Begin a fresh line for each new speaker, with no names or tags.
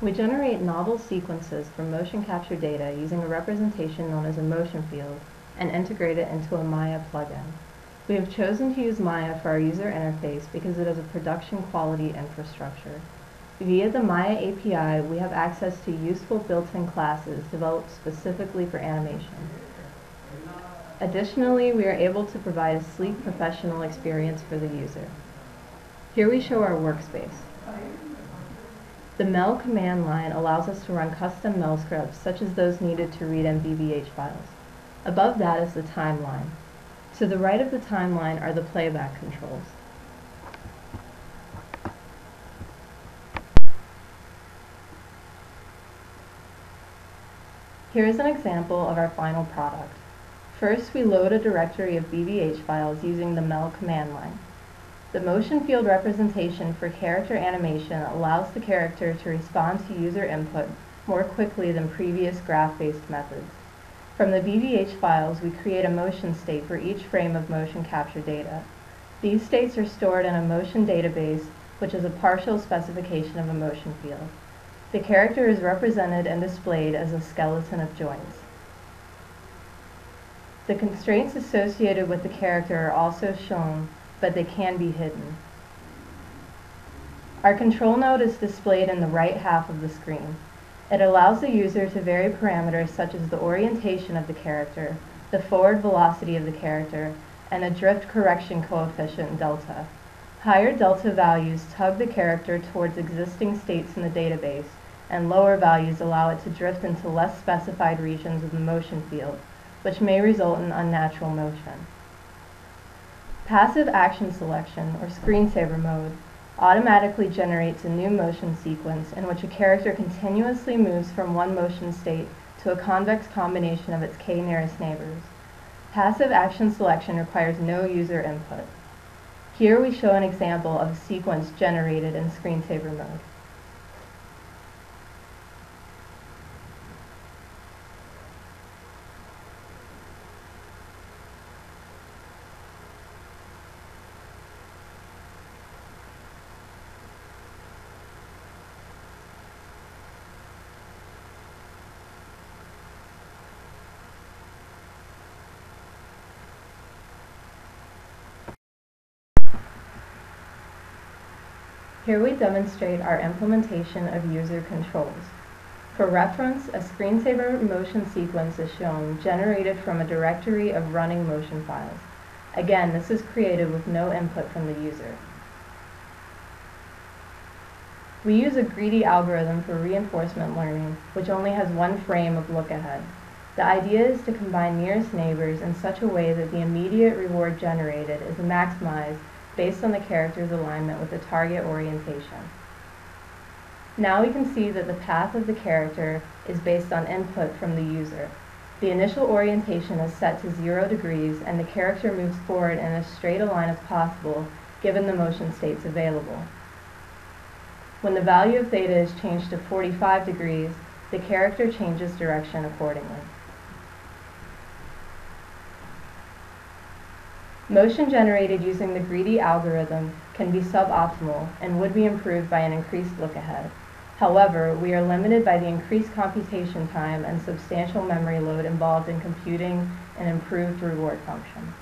We generate novel sequences from motion capture data using a representation known as a motion field and integrate it into a Maya plugin. We have chosen to use Maya for our user interface because it is a production quality infrastructure. Via the Maya API, we have access to useful built-in classes developed specifically for animation. Additionally, we are able to provide a sleek professional experience for the user. Here we show our workspace. The MEL command line allows us to run custom MEL scripts such as those needed to read MVVH files. Above that is the timeline. To the right of the timeline are the playback controls. Here is an example of our final product. First, we load a directory of BVH files using the MEL command line. The motion field representation for character animation allows the character to respond to user input more quickly than previous graph-based methods. From the BVH files, we create a motion state for each frame of motion capture data. These states are stored in a motion database, which is a partial specification of a motion field. The character is represented and displayed as a skeleton of joints. The constraints associated with the character are also shown, but they can be hidden. Our control node is displayed in the right half of the screen. It allows the user to vary parameters such as the orientation of the character, the forward velocity of the character, and a drift correction coefficient delta. Higher delta values tug the character towards existing states in the database, and lower values allow it to drift into less specified regions of the motion field, which may result in unnatural motion. Passive action selection, or screensaver mode, automatically generates a new motion sequence in which a character continuously moves from one motion state to a convex combination of its k nearest neighbors. Passive action selection requires no user input. Here we show an example of a sequence generated in screensaver mode. Here we demonstrate our implementation of user controls. For reference, a screensaver motion sequence is shown, generated from a directory of running motion files. Again, this is created with no input from the user. We use a greedy algorithm for reinforcement learning, which only has one frame of look ahead. The idea is to combine nearest neighbors in such a way that the immediate reward generated is maximized based on the character's alignment with the target orientation. Now we can see that the path of the character is based on input from the user. The initial orientation is set to 0 degrees and the character moves forward in as straight a line as possible given the motion states available. When the value of theta is changed to 45 degrees, the character changes direction accordingly. Motion generated using the greedy algorithm can be suboptimal and would be improved by an increased look ahead. However, we are limited by the increased computation time and substantial memory load involved in computing an improved reward function.